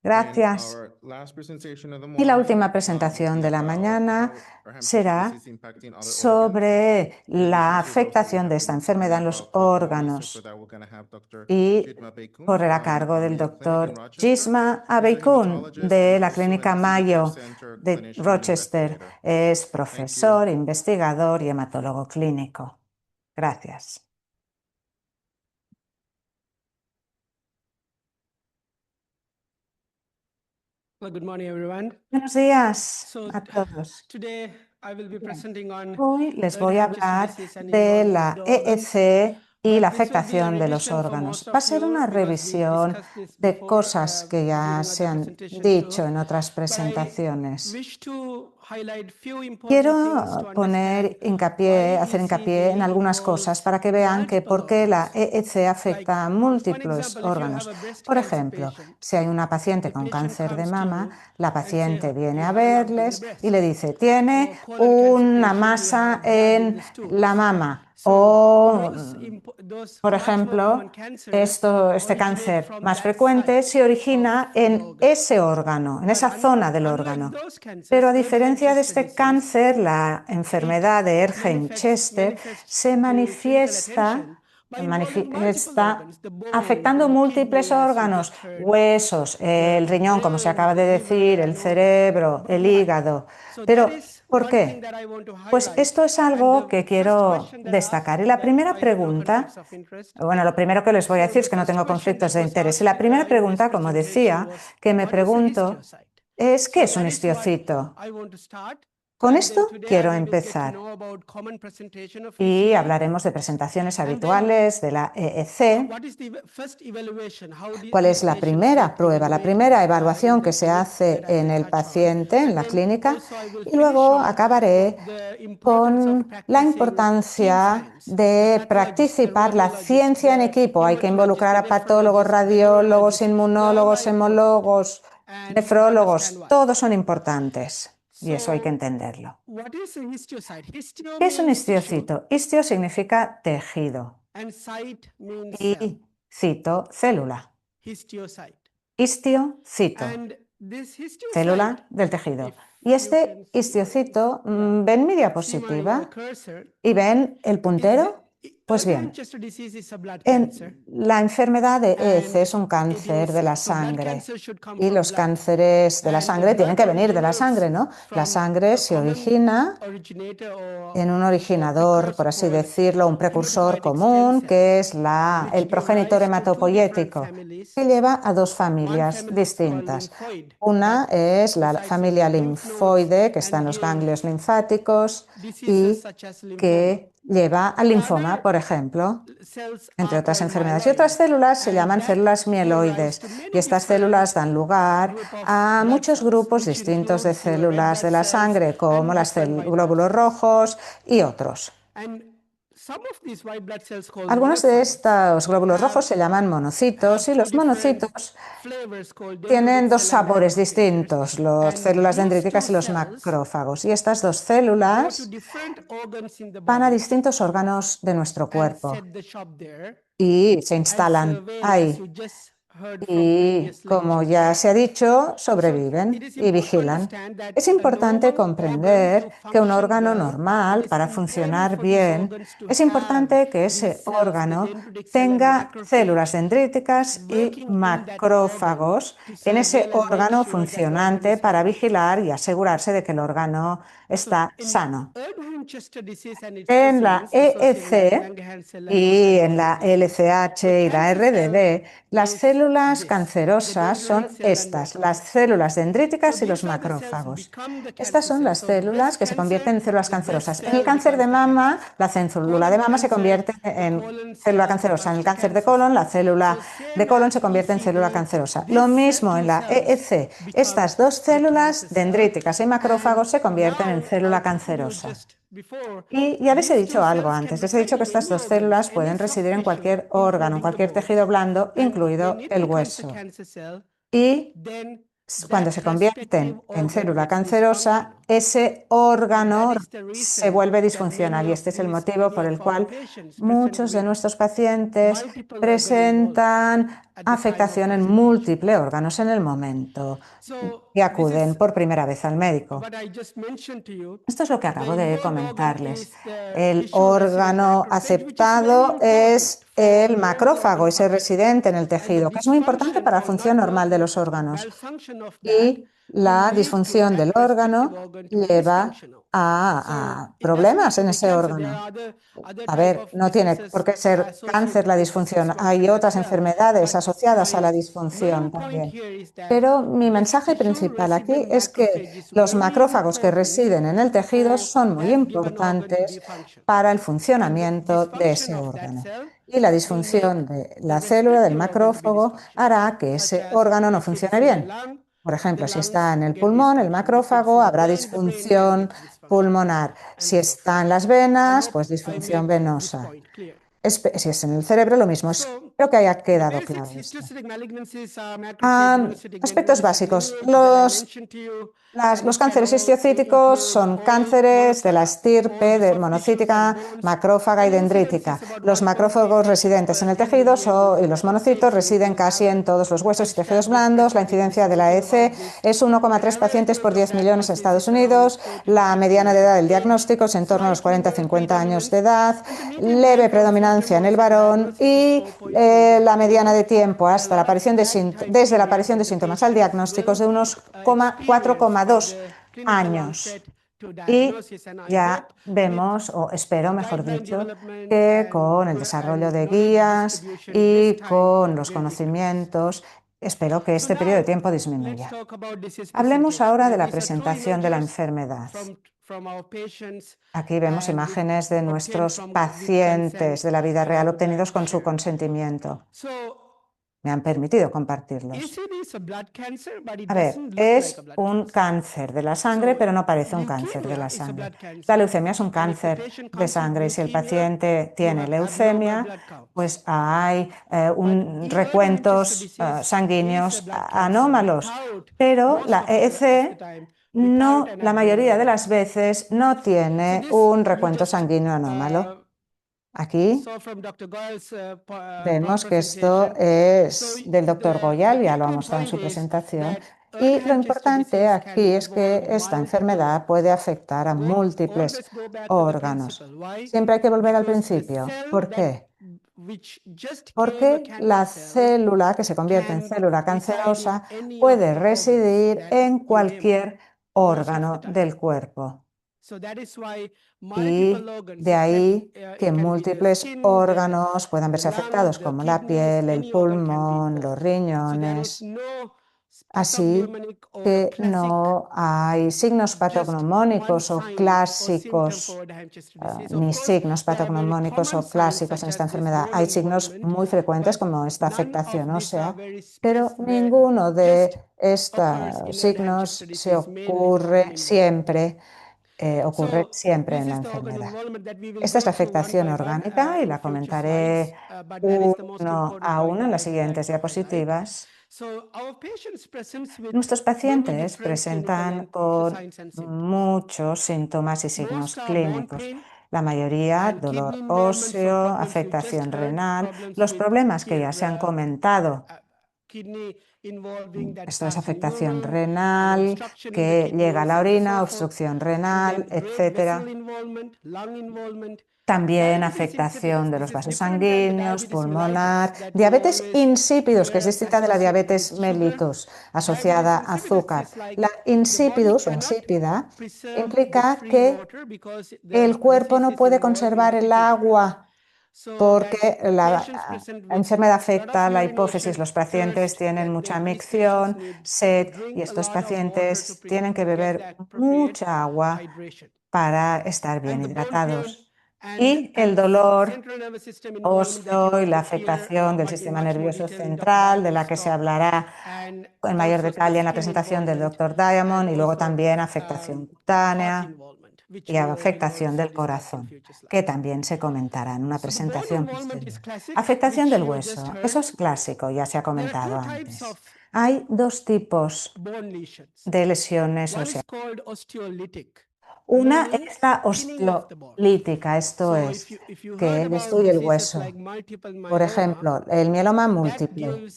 Gracias. Y la última presentación de la mañana será sobre la afectación de esta enfermedad en los órganos y correrá a cargo del doctor Jisma Abeikun de la Clínica Mayo de Rochester. Es profesor, investigador y hematólogo clínico. Gracias. Buenos días a todos. Hoy les voy a hablar de la EEC y la afectación de los órganos. Va a ser una revisión de cosas que ya se han dicho en otras presentaciones. Quiero hacer hincapié en algunas cosas para que vean que por qué la EEC afecta a múltiples órganos. Por ejemplo, si hay una paciente con cáncer de mama, la paciente viene a verles y le dice, tiene una masa en la mama. O, por ejemplo, este cáncer más frecuente se origina en ese órgano, en esa zona del órgano. Pero a diferencia de este cáncer, la enfermedad de Erdheim-Chester se manifiesta afectando múltiples órganos, huesos, el riñón, como se acaba de decir, el cerebro, el hígado. Pero, ¿por qué? Pues esto es algo que quiero destacar. Y la primera pregunta, bueno, lo primero que les voy a decir es que no tengo conflictos de interés. Y la primera pregunta, como decía, que me pregunto es, ¿qué es un histiocito? Con esto quiero empezar y hablaremos de presentaciones habituales de la EEC. ¿Cuál es la primera prueba, la primera evaluación que se hace en el paciente, en la clínica? Y luego acabaré con la importancia de participar la ciencia en equipo. Hay que involucrar a patólogos, radiólogos, inmunólogos, hemólogos, nefrólogos. Todos son importantes. Y eso hay que entenderlo. ¿Qué es un histiocito? Histio significa tejido y cito, célula. Histiocito, célula del tejido. Y este histiocito, ¿ven mi diapositiva? ¿Y ven el puntero? Pues bien, la enfermedad de EEC es un cáncer de la sangre y los cánceres de la sangre tienen que venir de la sangre, ¿no? La sangre se origina en un originador, por así decirlo, un precursor común, que es el progenitor hematopoyético, que lleva a dos familias distintas. Una es la familia linfoide, que está en los ganglios linfáticos y que lleva al linfoma, por ejemplo, entre otras enfermedades. Y otras células se llaman células mieloides y estas células dan lugar a muchos grupos distintos de células de la sangre, como los glóbulos rojos y otros. Algunos de estos glóbulos rojos se llaman monocitos y los monocitos tienen dos sabores distintos, las células dendríticas y los macrófagos. Y estas dos células van a distintos órganos de nuestro cuerpo y se instalan ahí. Y, como ya se ha dicho, sobreviven y vigilan. Es importante comprender que un órgano normal, para funcionar bien, es importante que ese órgano tenga células dendríticas y macrófagos en ese órgano funcionante para vigilar y asegurarse de que el órgano está sano. En la EEC y en la LCH y la RDD, las células cancerosas son estas, las células dendríticas y los macrófagos. Estas son las células que se convierten en células cancerosas. En el cáncer de mama, la célula de mama se convierte en célula cancerosa. En el cáncer de colon, la célula de colon se convierte en célula cancerosa. Lo mismo en la EEC. Estas dos células dendríticas y macrófagos se convierten en célula cancerosa. Y ya les he dicho algo antes, les he dicho que estas dos células pueden residir en cualquier órgano, en cualquier tejido blando, incluido el hueso. Y cuando se convierten en célula cancerosa, ese órgano se vuelve disfuncional y este es el motivo por el cual muchos de nuestros pacientes presentan afectación en múltiples órganos en el momento que acuden por primera vez al médico. Esto es lo que acabo de comentarles. El órgano aceptado es el macrófago, ese residente en el tejido, que es muy importante para la función normal de los órganos. Y la disfunción del órgano lleva a problemas en ese órgano. A ver, no tiene por qué ser cáncer la disfunción. Hay otras enfermedades asociadas a la disfunción también. Pero mi mensaje principal aquí es que los macrófagos que residen en el tejido son muy importantes para el funcionamiento de ese órgano. Y la disfunción de la célula del macrófago hará que ese órgano no funcione bien. Por ejemplo, si está en el pulmón, el macrófago, habrá disfunción pulmonar. Si está en las venas, pues disfunción venosa. Si es en el cerebro, lo mismo. Espero que haya quedado claro esto. Aspectos básicos. Los cánceres histiocyticos son cánceres de la estirpe de monocítica, macrófaga y dendrítica. Los macrófagos residentes en el tejido y los monocitos residen casi en todos los huesos y tejidos blandos. La incidencia de la EC es 1,3 pacientes por 10 millones en Estados Unidos. La mediana de edad del diagnóstico es en torno a los 40-50 años de edad. Leve predominancia en el varón y la mediana de tiempo hasta la aparición desde la aparición de síntomas al diagnóstico es de unos 4,2 años. Y ya vemos, o espero, mejor dicho, que con el desarrollo de guías y con los conocimientos, espero que este periodo de tiempo disminuya. Hablemos ahora de la presentación de la enfermedad. Aquí vemos imágenes de nuestros pacientes de la vida real obtenidos con su consentimiento. Me han permitido compartirlos. A ver, es un cáncer de la sangre, pero no parece un cáncer de la sangre. La leucemia es un cáncer de sangre y si el paciente tiene leucemia, pues hay recuentos sanguíneos anómalos, pero la EEC no, la mayoría de las veces no tiene un recuento sanguíneo anómalo. Aquí vemos que esto es del doctor Goyal, ya lo ha mostrado en su presentación, y lo importante aquí es que esta enfermedad puede afectar a múltiples órganos. Siempre hay que volver al principio. ¿Por qué? Porque la célula que se convierte en célula cancerosa puede residir en cualquier órgano del cuerpo. Y de ahí que múltiples órganos puedan verse afectados, como la piel, el pulmón, los riñones. Así que no hay signos patognomónicos o clásicos, ni signos patognomónicos o clásicos en esta enfermedad. Hay signos muy frecuentes como esta afectación ósea, pero ninguno de estos signos se ocurre siempre en la enfermedad. Esta es la afectación orgánica y la comentaré uno a uno en las siguientes diapositivas. Nuestros pacientes presentan con muchos síntomas y signos clínicos. La mayoría, dolor óseo, afectación renal, los problemas que ya se han comentado. Esto es afectación renal, que llega a la orina, obstrucción renal, etc. También afectación de los vasos sanguíneos, pulmonar, diabetes insípidos, que es distinta de la diabetes mellitus, asociada a azúcar. La insípidus o insípida implica que el cuerpo no puede conservar el agua porque la enfermedad afecta la hipófisis. Los pacientes tienen mucha micción, sed y estos pacientes tienen que beber mucha agua para estar bien hidratados. Y el dolor óseo y la afectación del sistema nervioso central, de la que se hablará en mayor detalle en la presentación del Dr. Diamond, y luego también afectación cutánea y afectación del corazón, que también se comentará en una presentación posterior. Afectación del hueso, eso es clásico, ya se ha comentado antes. Hay dos tipos de lesiones óseas. Una es la osteolítica, esto es, que destruye el hueso. Por ejemplo, el mieloma múltiple.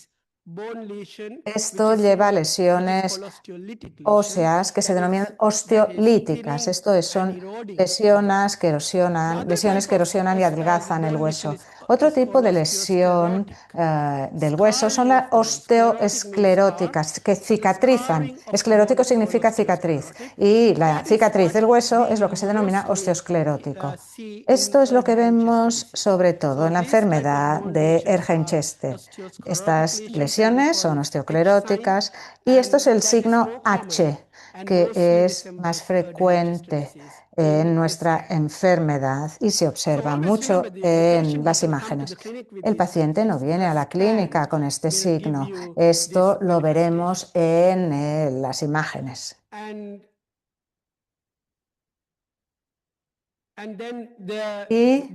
Esto lleva a lesiones óseas que se denominan osteolíticas. Esto es, son lesiones que erosionan y adelgazan el hueso. Otro tipo de lesión del hueso son las osteoescleróticas, que cicatrizan. Esclerótico significa cicatriz y la cicatriz del hueso es lo que se denomina osteosclerótico. Esto es lo que vemos sobre todo en la enfermedad de Erdheim-Chester. Estas lesiones son osteoscleróticas y esto es el signo H, que es más frecuente en nuestra enfermedad y se observa mucho en las imágenes. El paciente no viene a la clínica con este signo. Esto lo veremos en las imágenes. Y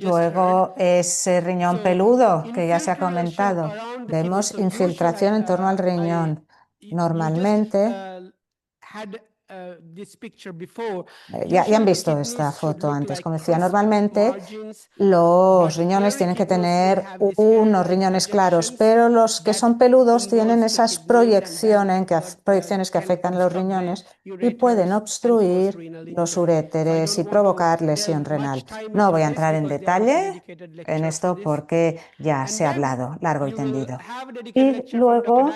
luego ese riñón peludo que ya se ha comentado. Vemos infiltración en torno al riñón. Normalmente, ya han visto esta foto antes, como decía, normalmente los riñones tienen que tener unos riñones claros, pero los que son peludos tienen esas proyecciones que afectan a los riñones y pueden obstruir los uréteres y provocar lesión renal. No voy a entrar en detalle en esto porque ya se ha hablado largo y tendido. Y luego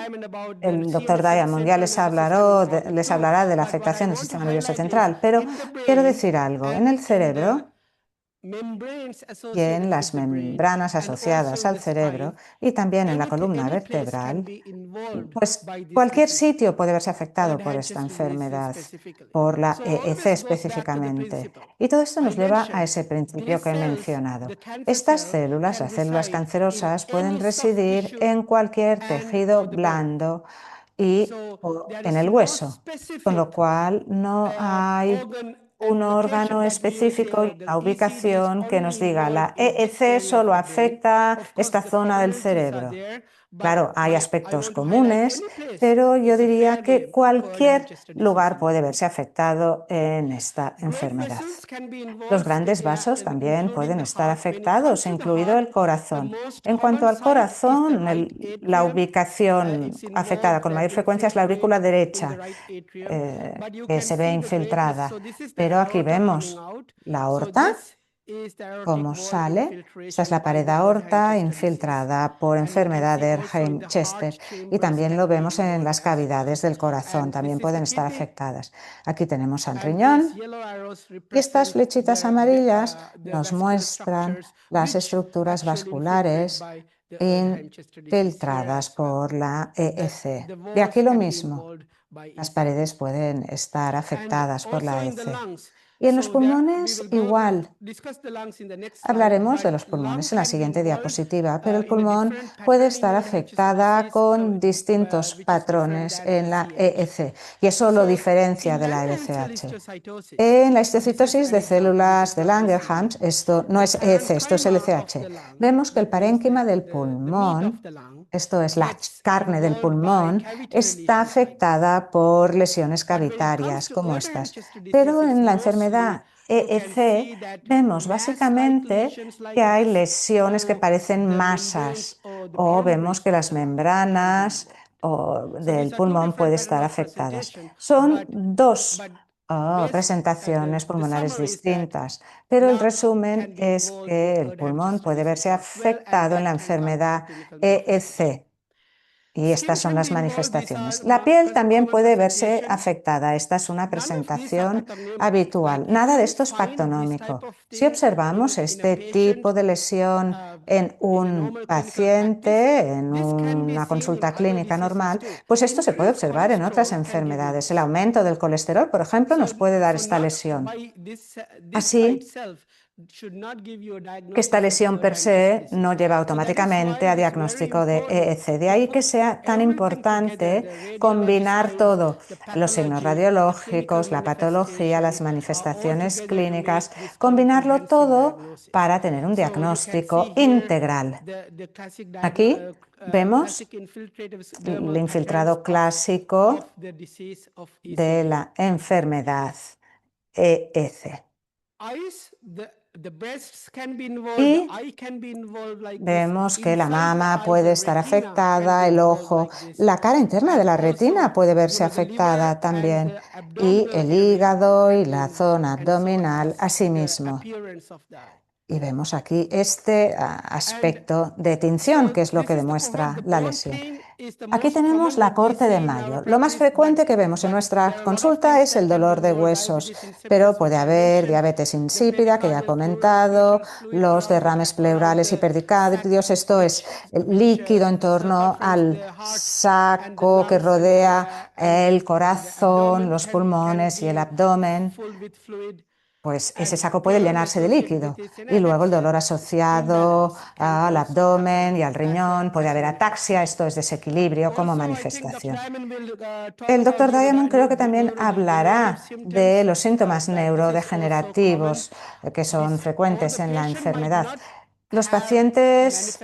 el doctor Diamond ya les hablará de la afectación del sistema nervioso central, pero quiero decir algo. En el cerebro y en las membranas asociadas al cerebro y también en la columna vertebral, pues cualquier sitio puede verse afectado por esta enfermedad, por la EEC específicamente. Y todo esto nos lleva a ese principio que he mencionado. Estas células, las células cancerosas, pueden residir en cualquier tejido blando y en el hueso, con lo cual no hay un órgano específico y una ubicación que nos diga la EEC solo afecta esta zona del cerebro. Claro, hay aspectos comunes, pero yo diría que cualquier lugar puede verse afectado en esta enfermedad. Los grandes vasos también pueden estar afectados, incluido el corazón. En cuanto al corazón, la ubicación afectada con mayor frecuencia es la aurícula derecha, que se ve infiltrada. Pero aquí vemos la aorta, cómo sale. Esta es la pared aorta infiltrada por enfermedad de Erdheim-Chester y también lo vemos en las cavidades del corazón, también pueden estar afectadas. Aquí tenemos al riñón y estas flechitas amarillas nos muestran las estructuras vasculares infiltradas por la EEC. De aquí lo mismo, las paredes pueden estar afectadas por la EEC. Y en los pulmones igual. Hablaremos de los pulmones en la siguiente diapositiva, pero el pulmón puede estar afectada con distintos patrones en la EEC y eso lo diferencia de la LCH. En la histocitosis de células de Langerhans, esto no es EEC, esto es LCH, vemos que el parénquima del pulmón, esto es la carne del pulmón, está afectada por lesiones cavitarias como estas. Pero en la enfermedad EEC vemos básicamente que hay lesiones que parecen masas o vemos que las membranas del pulmón pueden estar afectadas. Son dos presentaciones pulmonares distintas, pero el resumen es que el pulmón puede verse afectado en la enfermedad EEC. Y estas son las manifestaciones. La piel también puede verse afectada. Esta es una presentación habitual. Nada de esto es pactonómico. Si observamos este tipo de lesión en un paciente, en una consulta clínica normal, pues esto se puede observar en otras enfermedades. El aumento del colesterol, por ejemplo, nos puede dar esta lesión. Así que esta lesión per se no lleva automáticamente a diagnóstico de EEC. De ahí que sea tan importante combinar todo, los signos radiológicos, la patología, las manifestaciones clínicas, combinarlo todo para tener un diagnóstico integral. Aquí vemos el infiltrado clásico de la enfermedad EEC. Y vemos que la mama puede estar afectada, el ojo, la cara interna de la retina puede verse afectada también, y el hígado y la zona abdominal asimismo. Y vemos aquí este aspecto de tinción, que es lo que demuestra la lesión. Aquí tenemos la corte de Mayo. Lo más frecuente que vemos en nuestra consulta es el dolor de huesos, pero puede haber diabetes insípida, que ya he comentado, los derrames pleurales y pericardios, esto es el líquido en torno al saco que rodea el corazón, los pulmones y el abdomen. Pues ese saco puede llenarse de líquido, y luego el dolor asociado al abdomen y al riñón, puede haber ataxia, esto es desequilibrio como manifestación. El doctor Diamond creo que también hablará de los síntomas neurodegenerativos que son frecuentes en la enfermedad. Los pacientes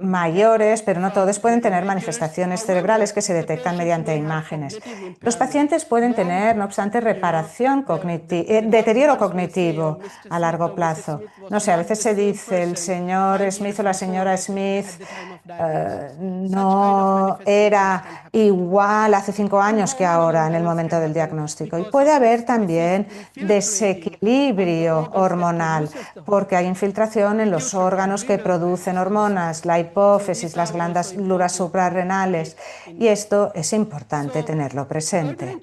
mayores, pero no todos, pueden tener manifestaciones cerebrales que se detectan mediante imágenes. Los pacientes pueden tener, no obstante, deterioro cognitivo a largo plazo. No sé, a veces se dice el señor Smith o la señora Smith no era igual hace 5 años que ahora en el momento del diagnóstico. Y puede haber también desequilibrio hormonal, porque hay infiltración en los órganos que producen hormonas, la hipófisis, las glándulas suprarrenales, y esto es importante tenerlo presente.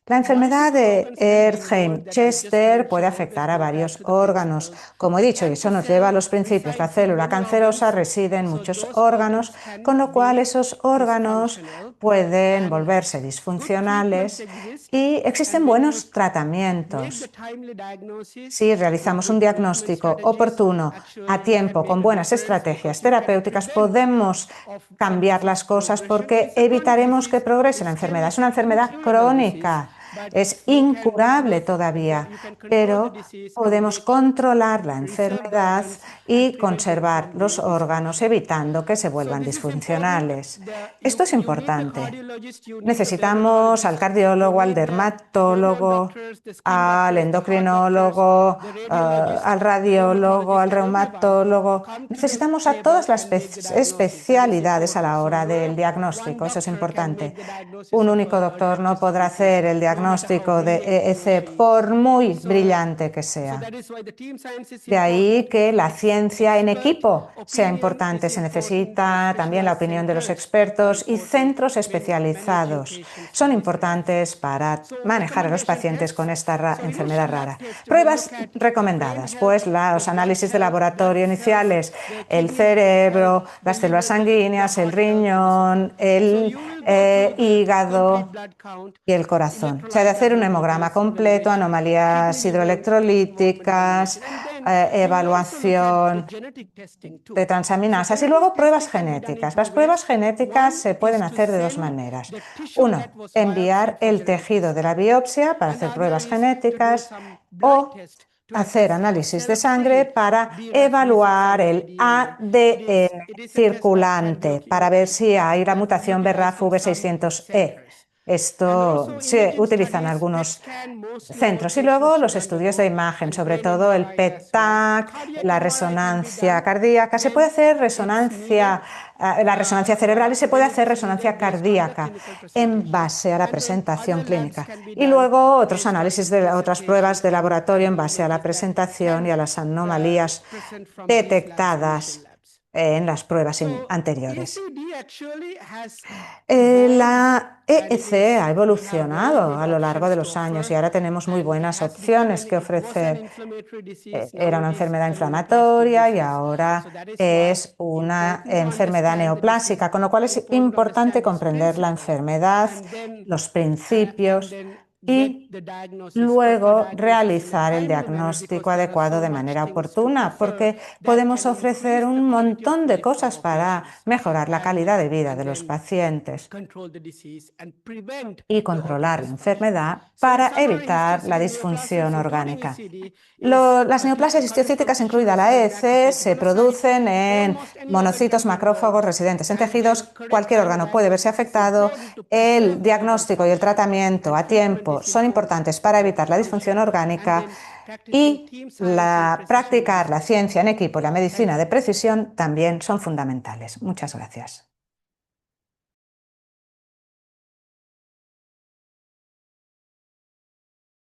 La enfermedad de Erdheim-Chester puede afectar a varios órganos. Como he dicho, y eso nos lleva a los principios, la célula cancerosa reside en muchos órganos, con lo cual esos órganos pueden volverse disfuncionales, y existen buenos tratamientos. Si realizamos un diagnóstico oportuno, a tiempo, con buenas estrategias terapéuticas, podemos cambiar las cosas porque evitaremos que progrese la enfermedad. Es una enfermedad crónica. Es incurable todavía, pero podemos controlar la enfermedad y conservar los órganos, evitando que se vuelvan disfuncionales. Esto es importante. Necesitamos al cardiólogo, al dermatólogo, al endocrinólogo, al radiólogo, al reumatólogo. Necesitamos a todas las especialidades a la hora del diagnóstico, eso es importante. Un único doctor no podrá hacer el diagnóstico de EEC por muy brillante que sea. De ahí que la ciencia en equipo sea importante. Se necesita también la opinión de los expertos, y centros especializados son importantes para manejar a los pacientes con esta enfermedad rara. Pruebas recomendadas, pues los análisis de laboratorio iniciales, el cerebro, las células sanguíneas, el riñón, el hígado y el corazón. Se ha de hacer un hemograma completo, anomalías hidroelectrolíticas, evaluación de transaminasas, y luego pruebas genéticas. Las pruebas genéticas se pueden hacer de dos maneras. Uno, enviar el tejido de la biopsia para hacer pruebas genéticas, o hacer análisis de sangre para evaluar el ADN circulante, para ver si hay la mutación BRAF V600E. Esto se utiliza en algunos centros. Y luego los estudios de imagen, sobre todo el PET-TAC, la resonancia cardíaca. Se puede hacer la resonancia cerebral, y se puede hacer resonancia cardíaca en base a la presentación clínica. Y luego otros análisis de otras pruebas de laboratorio en base a la presentación y a las anomalías detectadas en las pruebas anteriores. La EEC ha evolucionado a lo largo de los años, y ahora tenemos muy buenas opciones que ofrecer. Era una enfermedad inflamatoria y ahora es una enfermedad neoplásica, con lo cual es importante comprender la enfermedad, los principios, y luego realizar el diagnóstico adecuado de manera oportuna, porque podemos ofrecer un montón de cosas para mejorar la calidad de vida de los pacientes y controlar la enfermedad para evitar la disfunción orgánica. Las neoplasias histiocyticas, incluida la EEC, se producen en monocitos macrófagos residentes en tejidos. Cualquier órgano puede verse afectado. El diagnóstico y el tratamiento a tiempo son importantes para evitar la disfunción orgánica. y practicar la ciencia en equipo y la medicina de precisión también son fundamentales. Muchas gracias.